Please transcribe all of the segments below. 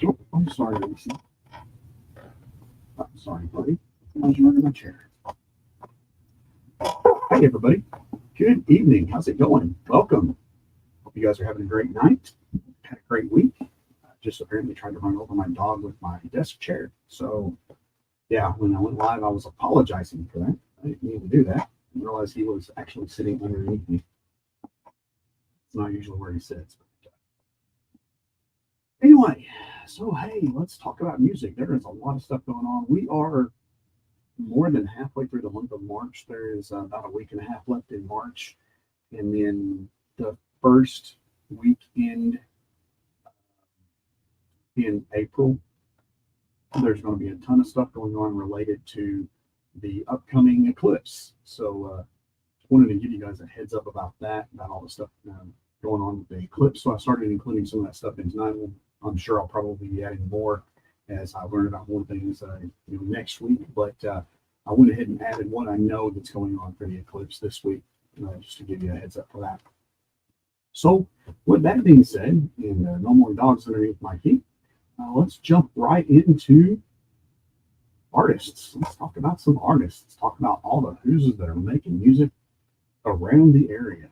Oh, I'm sorry, Lucy. I'm sorry, buddy. I was running my chair. Hey, everybody. Good evening. How's it going? Welcome. Hope you guys are having a great night. Had a great week. Just apparently tried to run over my dog with my desk chair. So, yeah, when I went live, I was apologizing for that. I didn't mean to do that. I didn't realize he was actually sitting underneath me. It's not usually where he sits. But anyway, so hey, let's talk about music. There is a lot of stuff going on. We are more than halfway through the month of March. There is about a week and a half left in March. And then the first weekend in April, there's going to be a ton of stuff going on related to the upcoming eclipse. So, wanted to give you guys a heads up about that, about all the stuff going on with the eclipse. So I started including some of that stuff in tonight. I'm sure I'll probably be adding more as I learn about more things next week. But I went ahead and added what I know that's going on for the eclipse this week, just to give you a heads up for that. So with that being said, and no more dogs underneath my feet, let's jump right into artists. Let's talk about some artists. Let's talk about all the who's that are making music around the area.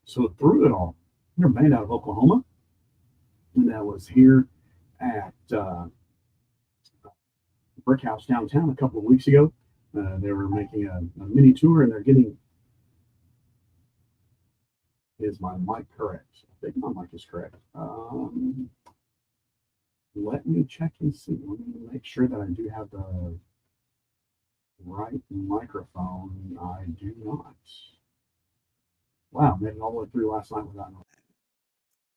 So through it all, they're a band out of Oklahoma, and that was here at Brick House downtown a couple of weeks ago. They were making a mini tour, and they're getting. Is my mic correct? I think my mic is correct. Let me check and see. Let me make sure that I do have the right microphone. I do not. Wow, made it all the way through last night without knowing.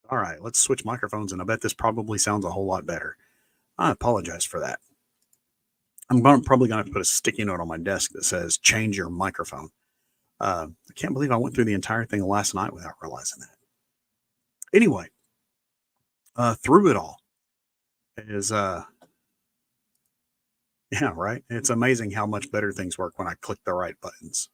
All right, let's switch microphones, and I bet this probably sounds a whole lot better. I apologize for that. I'm probably going to put a sticky note on my desk that says change your microphone. I can't believe I went through the entire thing last night without realizing that. Anyway, through it all is, yeah, right? It's amazing how much better things work when I click the right buttons.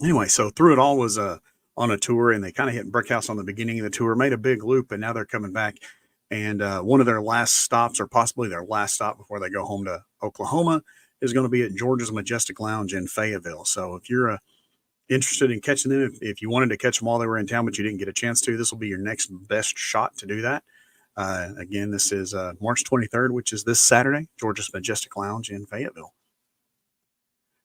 Anyway, so through it all was on a tour, and they kind of hit Brick House on the beginning of the tour, made a big loop, and now they're coming back. And one of their last stops, or possibly their last stop before they go home to Oklahoma, is going to be at George's Majestic Lounge in Fayetteville. So if you're interested in catching them, if you wanted to catch them while they were in town, but you didn't get a chance to, this will be your next best shot to do that. Again, this is March 23rd, which is this Saturday, George's Majestic Lounge in Fayetteville.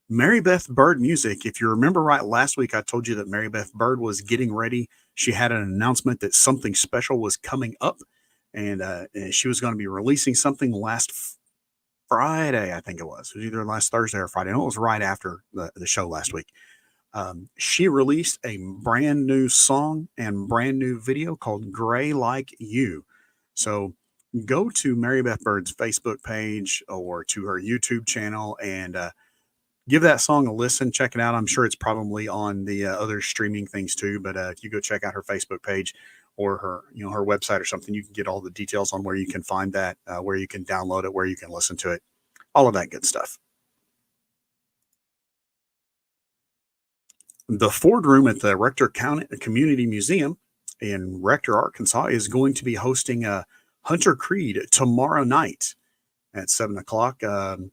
Mary Beth Bird music. If you remember right, last week I told you that Mary Beth Bird was getting ready. She had an announcement that something special was coming up, and she was going to be releasing something last Friday, I think it was. It was either last Thursday or Friday. I know it was right after the show last week. She released a brand new song and brand new video called Gray Like You. So go to Mary Beth Bird's Facebook page or to her YouTube channel and give that song a listen. Check it out. I'm sure it's probably on the other streaming things too. But if you go check out her Facebook page or her, her website or something, you can get all the details on where you can find that, where you can download it, where you can listen to it, all of that good stuff. The Ford Room at the Rector County Community Museum in Rector, Arkansas, is going to be hosting a Hunter Creed tomorrow night at 7:00.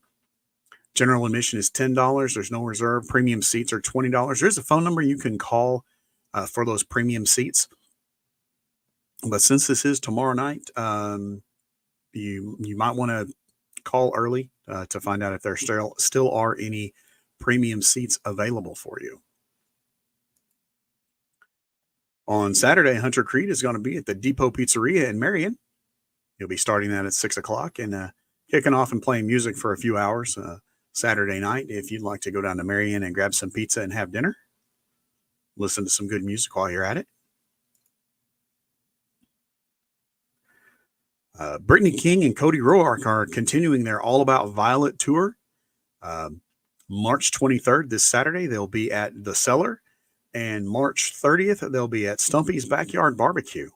General admission is $10. There's no reserve. Premium seats are $20. There's a phone number you can call for those premium seats. But since this is tomorrow night, you might want to call early to find out if there still are any premium seats available for you. On Saturday, Hunter Creed is going to be at the Depot Pizzeria in Marion. He'll be starting that at 6:00 and kicking off and playing music for a few hours Saturday night. If you'd like to go down to Marion and grab some pizza and have dinner, listen to some good music while you're at it. Brittany King and Cody Roark are continuing their All About Violet tour. March 23rd, this Saturday, they'll be at The Cellar. And March 30th, they'll be at Stumpy's Backyard Barbecue.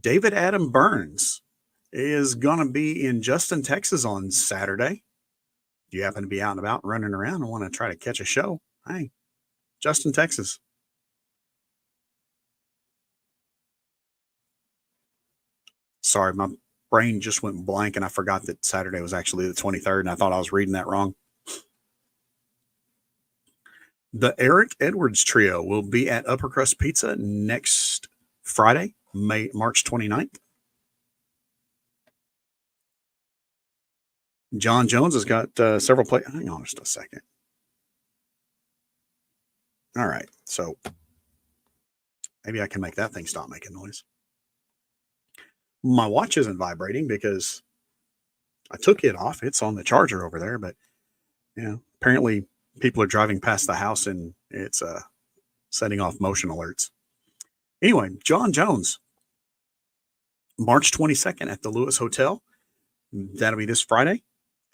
David Adam Burns is going to be in Justin, Texas on Saturday. If you happen to be out and about running around and want to try to catch a show, hey, Justin, Texas. Sorry, my brain just went blank and I forgot that Saturday was actually the 23rd and I thought I was reading that wrong. The Eric Edwards Trio will be at Upper Crust Pizza next Friday, March 29th. John Jones has got several plays. Hang on just a second. All right. So maybe I can make that thing stop making noise. My watch isn't vibrating because I took it off. It's on the charger over there, but apparently people are driving past the house and it's setting off motion alerts. Anyway, John Jones, March 22nd at the Lewis Hotel. That'll be this Friday.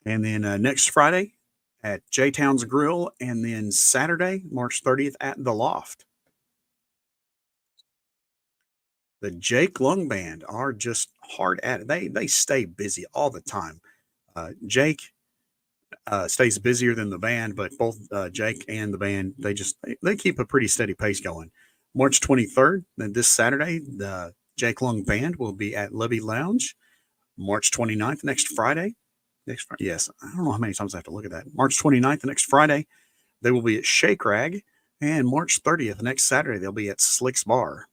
And then next Friday at J Town's Grill. And then Saturday, March 30th at The Loft. The Jake Lung Band are just hard at it. They stay busy all the time. Jake stays busier than the band, but both Jake and the band, they keep a pretty steady pace going. March 23rd, then this Saturday, the Jake Lung Band will be at Levy Lounge. March 29th, next Friday. Yes, I don't know how many times I have to look at that. March 29th, next Friday, they will be at Shake Rag. And March 30th, next Saturday, they'll be at Slick's Bar.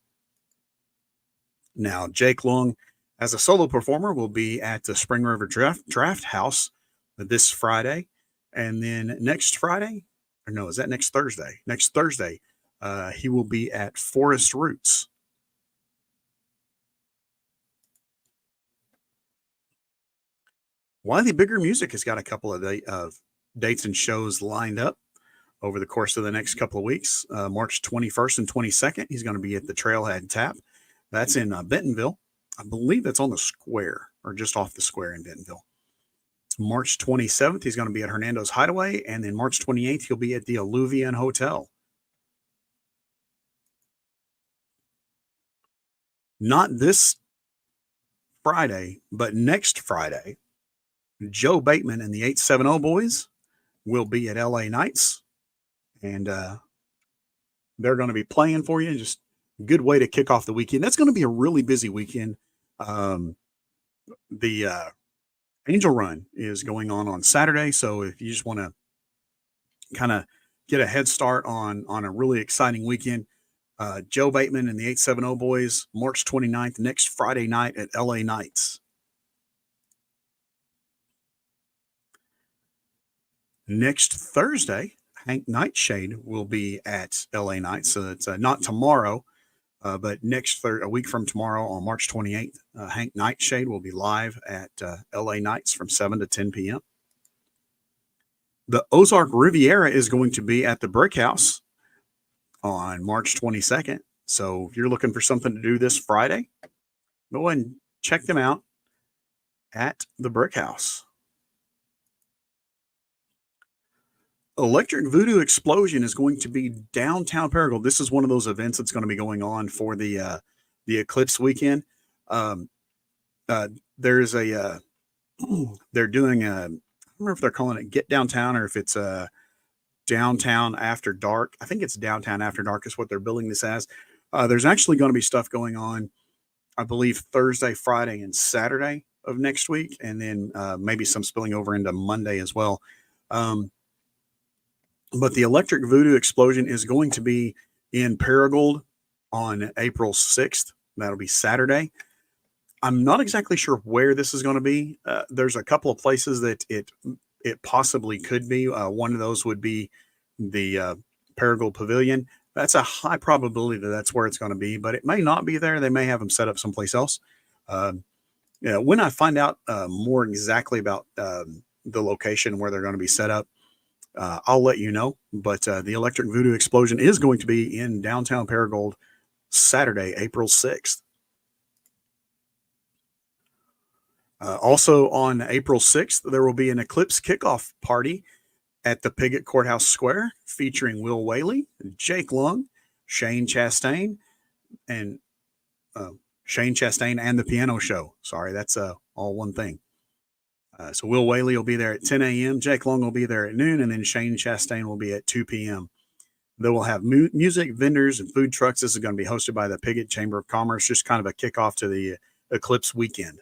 Now, Jake Lung, as a solo performer, will be at the Spring River Draft House this Friday. And then next Friday, or no, is that next Thursday? Next Thursday, he will be at Forest Roots. Wiley Bigger Music has got a couple of dates and shows lined up over the course of the next couple of weeks. March 21st and 22nd, he's going to be at the Trailhead Tap. That's in Bentonville. I believe that's on the square or just off the square in Bentonville. March 27th, he's going to be at Hernando's Hideaway. And then March 28th, he'll be at the Alluvian Hotel. Not this Friday, but next Friday, Joe Bateman and the 870 Boys will be at LA Nights. And they're going to be playing for you. Just a good way to kick off the weekend. That's going to be a really busy weekend. The Angel Run is going on Saturday. So if you just want to kind of get a head start on a really exciting weekend, Joe Bateman and the 870 Boys, March 29th, next Friday night at LA Nights. Next Thursday, Hank Nightshade will be at LA Nights. So it's not tomorrow, but a week from tomorrow on March 28th, Hank Nightshade will be live at LA Nights from 7 to 10 p.m. The Ozark Riviera is going to be at the Brick House on March 22nd. So if you're looking for something to do this Friday, go ahead and check them out at the Brick House. Electric Voodoo Explosion is going to be downtown Paragould. This is one of those events that's going to be going on for the Eclipse weekend. There's they're doing I don't remember if they're calling it Get Downtown or if it's Downtown After Dark. I think it's Downtown After Dark is what they're billing this as. There's actually going to be stuff going on, I believe, Thursday, Friday, and Saturday of next week, and then maybe some spilling over into Monday as well. But the Electric Voodoo Explosion is going to be in Paragould on April 6th. That'll be Saturday. I'm not exactly sure where this is going to be. There's a couple of places that it possibly could be. One of those would be the Paragould Pavilion. That's a high probability that that's where it's going to be, but it may not be there. They may have them set up someplace else. When I find out more exactly about the location where they're going to be set up, I'll let you know. But the Electric Voodoo Explosion is going to be in downtown Paragould Saturday, April 6th. Also on April 6th, there will be an Eclipse kickoff party at the Piggott Courthouse Square featuring Will Whaley, Jake Lung, Shane Chastain, and the Piano Show. Sorry, that's all one thing. So Will Whaley will be there at 10 a.m. Jake Long will be there at noon, and then Shane Chastain will be at 2 p.m. They will have music, vendors, and food trucks. This is going to be hosted by the Piggott Chamber of Commerce, just kind of a kickoff to the Eclipse weekend.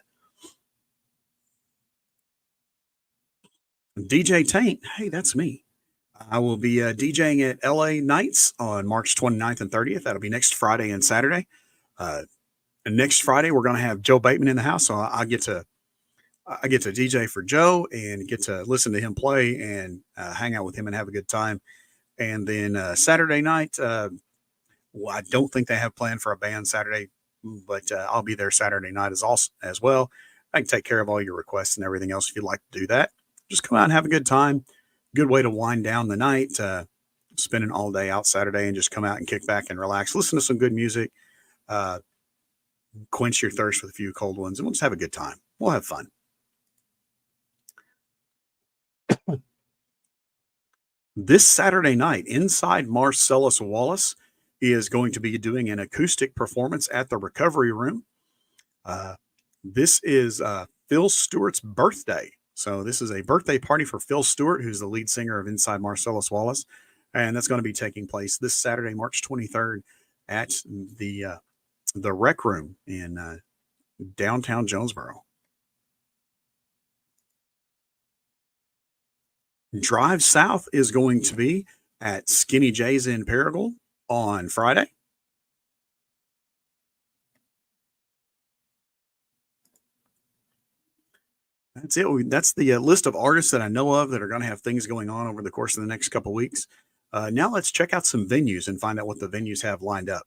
DJ Taint, hey, that's me. I will be DJing at LA Nights on March 29th and 30th. That'll be next Friday and Saturday. And next Friday, we're going to have Joe Bateman in the house, so I get to DJ for Joe and get to listen to him play and hang out with him and have a good time. And then Saturday night, I don't think they have planned for a band Saturday, but I'll be there Saturday night as well. I can take care of all your requests and everything else if you'd like to do that. Just come out and have a good time. Good way to wind down the night, spending all day out Saturday and just come out and kick back and relax. Listen to some good music, quench your thirst with a few cold ones, and we'll just have a good time. We'll have fun. This Saturday night, Inside Marcellus Wallace is going to be doing an acoustic performance at the Recovery Room. This is Phil Stewart's birthday. So this is a birthday party for Phil Stewart, who's the lead singer of Inside Marcellus Wallace. And that's going to be taking place this Saturday, March 23rd at the Rec Room in downtown Jonesboro. Drive South is going to be at Skinny J's in Paragould on Friday. That's it. That's the list of artists that I know of that are going to have things going on over the course of the next couple of weeks. Now let's check out some venues and find out what the venues have lined up.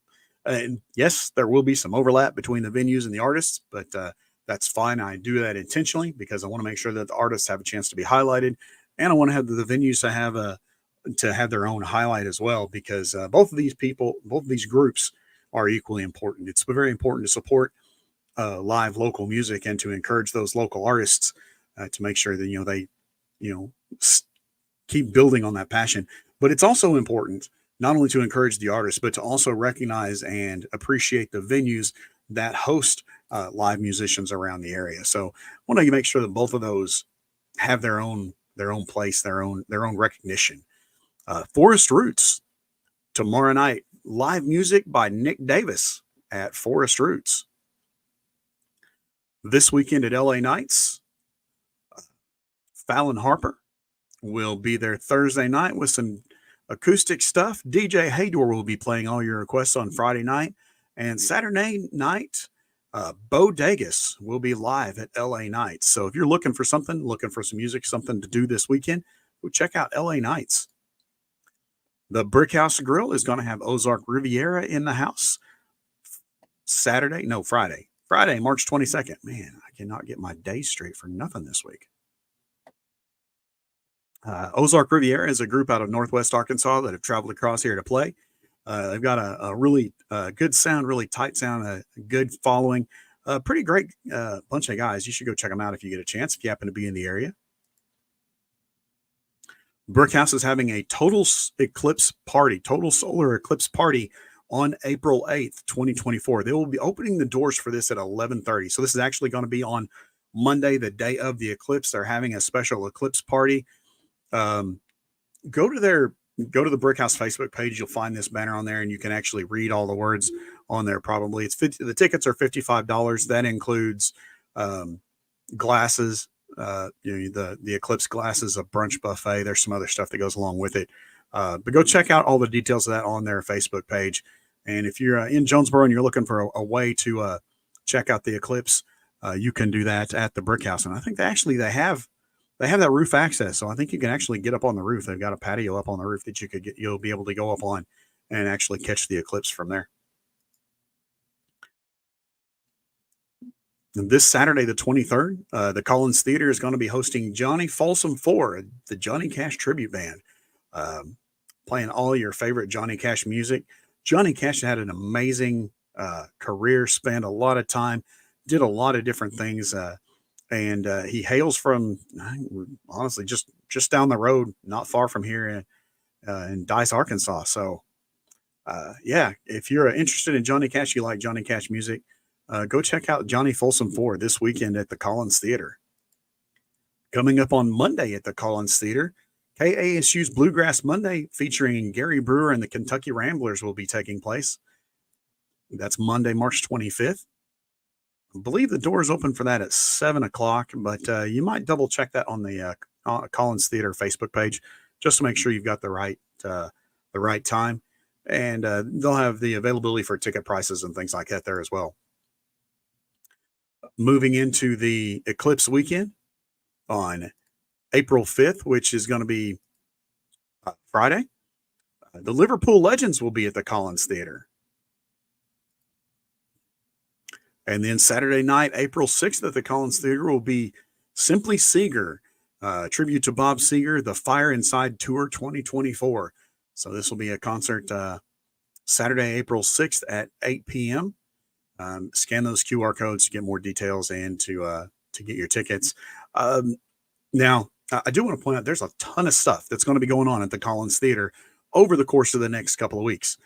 And yes, there will be some overlap between the venues and the artists, but that's fine. I do that intentionally because I want to make sure that the artists have a chance to be highlighted, and I want to have the venues to have their own highlight as well, because both of these groups are equally important. It's very important to support live local music and to encourage those local artists to make sure that they keep building on that passion. But it's also important not only to encourage the artists, but to also recognize and appreciate the venues that host live musicians around the area. So I want to make sure that both of those have their own place, their own recognition. Forest Roots tomorrow night, live music by Nick Davis at Forest Roots. This weekend at LA Nights, Fallon Harper will be there Thursday night with some acoustic stuff. DJ Haydor will be playing all your requests on Friday night. And Saturday night, Bo Dagus will be live at LA Nights. So if you're looking for some music, something to do this weekend, go check out LA Nights. The Brickhouse Grill is going to have Ozark Riviera in the house Friday, March 22nd. Man, I cannot get my days straight for nothing this week. Ozark Riviera is a group out of Northwest Arkansas that have traveled across here to play. They've got a really good sound, really tight sound, a good following, a pretty great bunch of guys. You should go check them out if you get a chance, if you happen to be in the area. Brickhouse is having a total solar eclipse party on April 8th, 2024. They will be opening the doors for this at 11:30. So this is actually going to be on Monday, the day of the eclipse. They're having a special eclipse party. Go to the Brickhouse Facebook page. You'll find this banner on there, and you can actually read all the words on there. Probably the tickets are $55. That includes glasses, the eclipse glasses, a brunch buffet. There's some other stuff that goes along with it. But go check out all the details of that on their Facebook page. And if you're in Jonesboro and you're looking for a way to check out the eclipse, you can do that at the Brickhouse. And I think they have that roof access. So I think you can actually get up on the roof. They've got a patio up on the roof that you'll be able to go up on and actually catch the eclipse from there. And this Saturday, the 23rd, the Collins Theater is going to be hosting Johnny Folsom 4, the Johnny Cash tribute band, playing all your favorite Johnny Cash music. Johnny Cash had an amazing career, spent a lot of time, did a lot of different things. And he hails from, honestly, just down the road, not far from here in Dice, Arkansas. So, if you're interested in Johnny Cash, you like Johnny Cash music, go check out Johnny Folsom 4 this weekend at the Collins Theater. Coming up on Monday at the Collins Theater, KASU's Bluegrass Monday featuring Gary Brewer and the Kentucky Ramblers will be taking place. That's Monday, March 25th. I believe the doors open for that at 7 o'clock, but you might double check that on the Collins Theater Facebook page just to make sure you've got the right time. And they'll have the availability for ticket prices and things like that there as well. Moving into the Eclipse weekend on April 5th, which is going to be Friday, the Liverpool Legends will be at the Collins Theater. And then Saturday night, April 6th at the Collins Theater will be Simply Seeger, tribute to Bob Seger, the Fire Inside Tour 2024. So this will be a concert Saturday, April 6th at 8 p.m. Scan those QR codes to get more details and to get your tickets. Now, I do want to point out there's a ton of stuff that's going to be going on at the Collins Theater over the course of the next couple of weeks.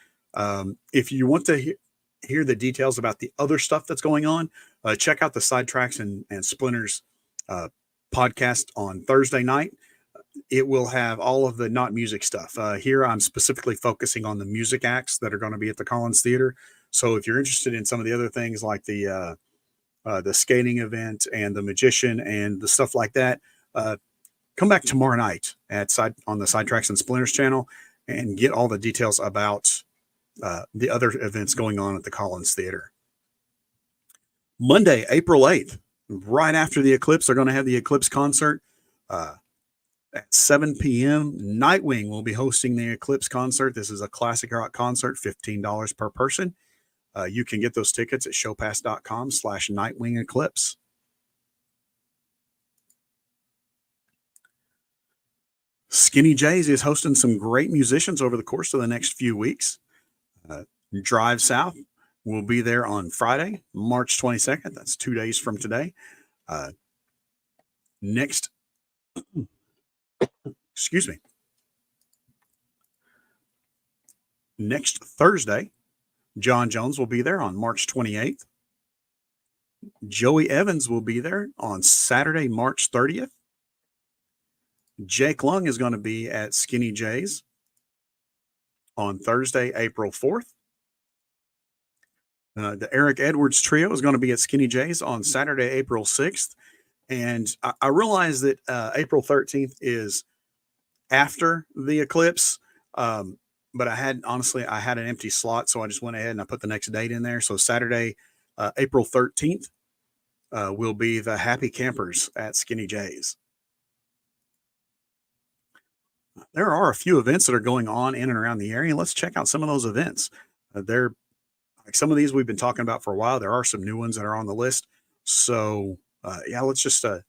If you want to hear the details about the other stuff that's going on, check out the Sidetracks and Splinters podcast on Thursday night. It will have all of the not music stuff. Here, I'm specifically focusing on the music acts that are going to be at the Collins Theater. So if you're interested in some of the other things like the skating event and the magician and the stuff like that, come back tomorrow night on the Sidetracks and Splinters channel and get all the details about the other events going on at the Collins Theater. Monday, April 8th, right after the Eclipse, they're going to have the Eclipse concert at 7 p.m. Nightwing will be hosting the Eclipse concert. This is a classic rock concert, $15 per person. You can get those tickets at showpass.com/Nightwing Eclipse. Skinny J's is hosting some great musicians over the course of the next few weeks. Drive South will be there on Friday, March 22nd. That's 2 days from today. Next Thursday, John Jones will be there on March 28th. Joey Evans will be there on Saturday, March 30th. Jake Lung is going to be at Skinny J's on Thursday, April 4th. The Eric Edwards Trio is going to be at Skinny J's on Saturday, April 6th. And I realize that April 13th is after the Eclipse, but I had an empty slot, so I just went ahead and I put the next date in there. So Saturday, April 13th will be the Happy Campers at Skinny J's. There are a few events that are going on in and around the area. Let's check out some of those events. Some of these we've been talking about for a while. There are some new ones that are on the list. So let's just, like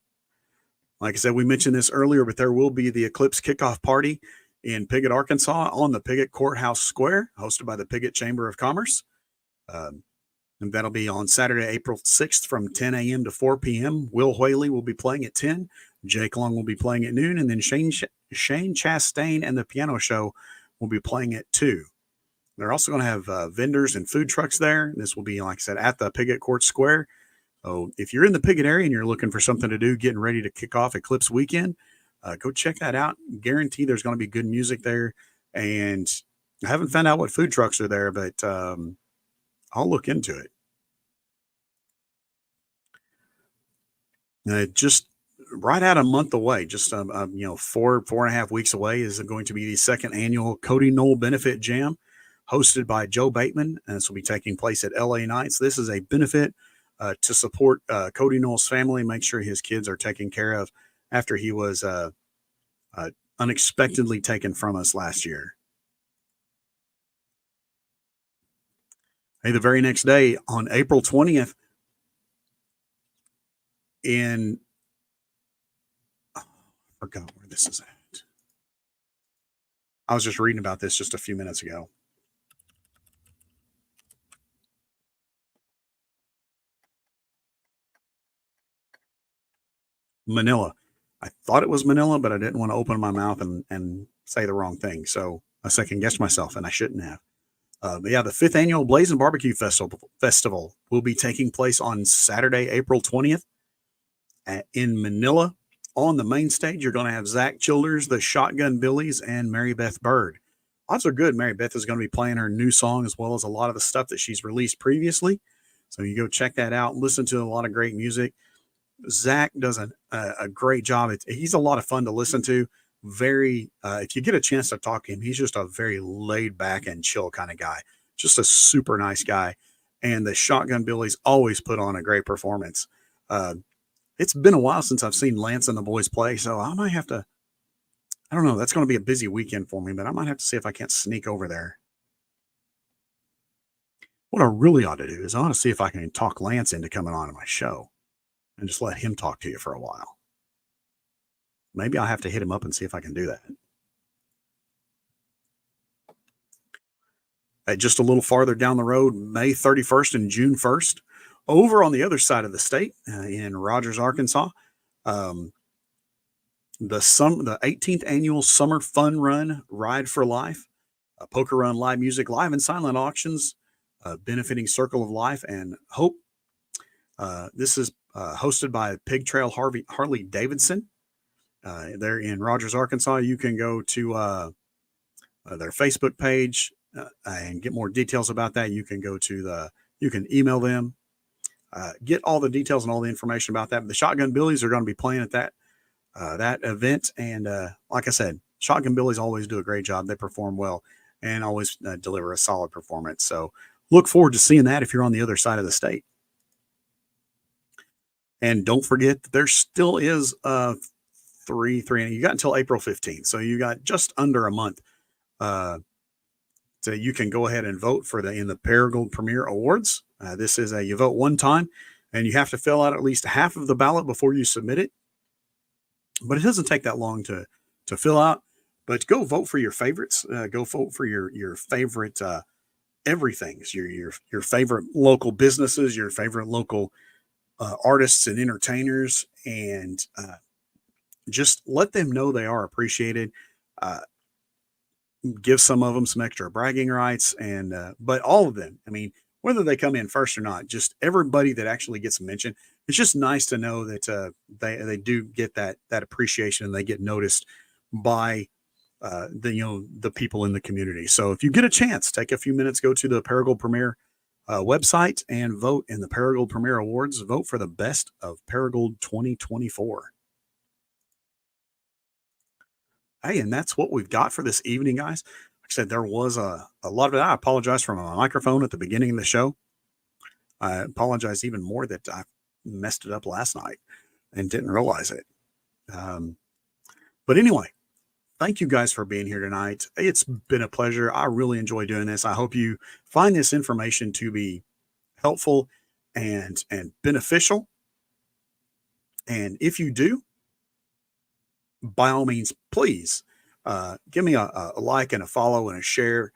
I said, we mentioned this earlier, but there will be the Eclipse kickoff party in Piggott, Arkansas on the Piggott Courthouse Square, hosted by the Piggott Chamber of Commerce. And that'll be on Saturday, April 6th from 10 a.m. to 4 p.m. Will Whaley will be playing at 10. Jake Long will be playing at noon. And then Shane Chastain and the Piano Show will be playing at 2. They're also going to have vendors and food trucks there. This will be, like I said, at the Piggott Court Square. So if you're in the Piggott area and you're looking for something to do, getting ready to kick off Eclipse weekend, go check that out. Guarantee there's going to be good music there. And I haven't found out what food trucks are there, but I'll look into it. Just right out a month away, just 4.5 weeks away, is going to be the second annual Cody Knoll Benefit Jam, hosted by Joe Bateman, and this will be taking place at LA Nights. This is a benefit to support Cody Knoll's family, make sure his kids are taken care of after he was unexpectedly taken from us last year. Hey, the very next day, on April 20th, I forgot where this is at. I was just reading about this just a few minutes ago. Manila. I thought it was Manila, but I didn't want to open my mouth and say the wrong thing. So I second guessed myself, and I shouldn't have. The 5th annual Blazing Barbecue Festival will be taking place on Saturday, April 20th in Manila. On the main stage, you're going to have Zach Childers, the Shotgun Billies, and Mary Beth Bird. Odds are good Mary Beth is going to be playing her new song as well as a lot of the stuff that she's released previously. So you go check that out, listen to a lot of great music. Zach does a great job. He's a lot of fun to listen to. Very, if you get a chance to talk to him, he's just a very laid back and chill kind of guy. Just a super nice guy. And the Shotgun Billies always put on a great performance. It's been a while since I've seen Lance and the boys play, so I might have to, I don't know, that's going to be a busy weekend for me, but I might have to see if I can't sneak over there. What I really ought to do is I want to see if I can talk Lance into coming on to my show and just let him talk to you for a while. Maybe I'll have to hit him up and see if I can do that. Just a little farther down the road, May 31st and June 1st, over on the other side of the state in Rogers, Arkansas, the 18th annual Summer Fun Run Ride for Life, a poker run, live music, live and silent auctions, benefiting Circle of Life and Hope. This is hosted by Pig Trail Harley Davidson. They're in Rogers, Arkansas. You can go to their Facebook page and get more details about that. You can go to you can email them, get all the details and all the information about that. But the Shotgun Billies are going to be playing at that event. And like I said, Shotgun Billies always do a great job. They perform well and always deliver a solid performance. So look forward to seeing that if you're on the other side of the state. And don't forget that there still is you got until April 15th. So you got just under a month. So you can go ahead and vote for in the Paragould Premier Awards. This is you vote one time and you have to fill out at least half of the ballot before you submit it. But it doesn't take that long to fill out. But go vote for your favorites. Go vote for your favorite everything's your favorite local businesses, your favorite local artists and entertainers, and just let them know they are appreciated. Give some of them some extra bragging rights, and but all of them, I mean, whether they come in first or not, just everybody that actually gets mentioned, it's just nice to know that they do get that appreciation and they get noticed by the people in the community. So if you get a chance, take a few minutes, go to the Paragould Premier website and vote in the Paragould Premier Awards. Vote for the best of Paragould 2024. Hey, and that's what we've got for this evening, guys. Like I said, there was a lot of it. I apologize for my microphone at the beginning of the show. I apologize even more that I messed it up last night and didn't realize it. But anyway, thank you guys for being here tonight. It's been a pleasure. I really enjoy doing this. I hope you find this information to be helpful and beneficial. And if you do, by all means, please give me a like and a follow and a share.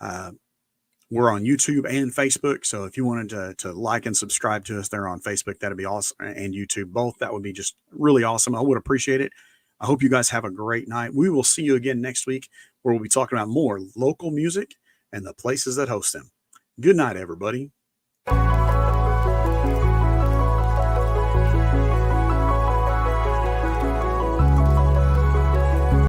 We're on YouTube and Facebook. So if you wanted to like and subscribe to us there on Facebook, that'd be awesome. And YouTube, both. That would be just really awesome. I would appreciate it. I hope you guys have a great night. We will see you again next week, where we'll be talking about more local music and the places that host them. Good night, everybody.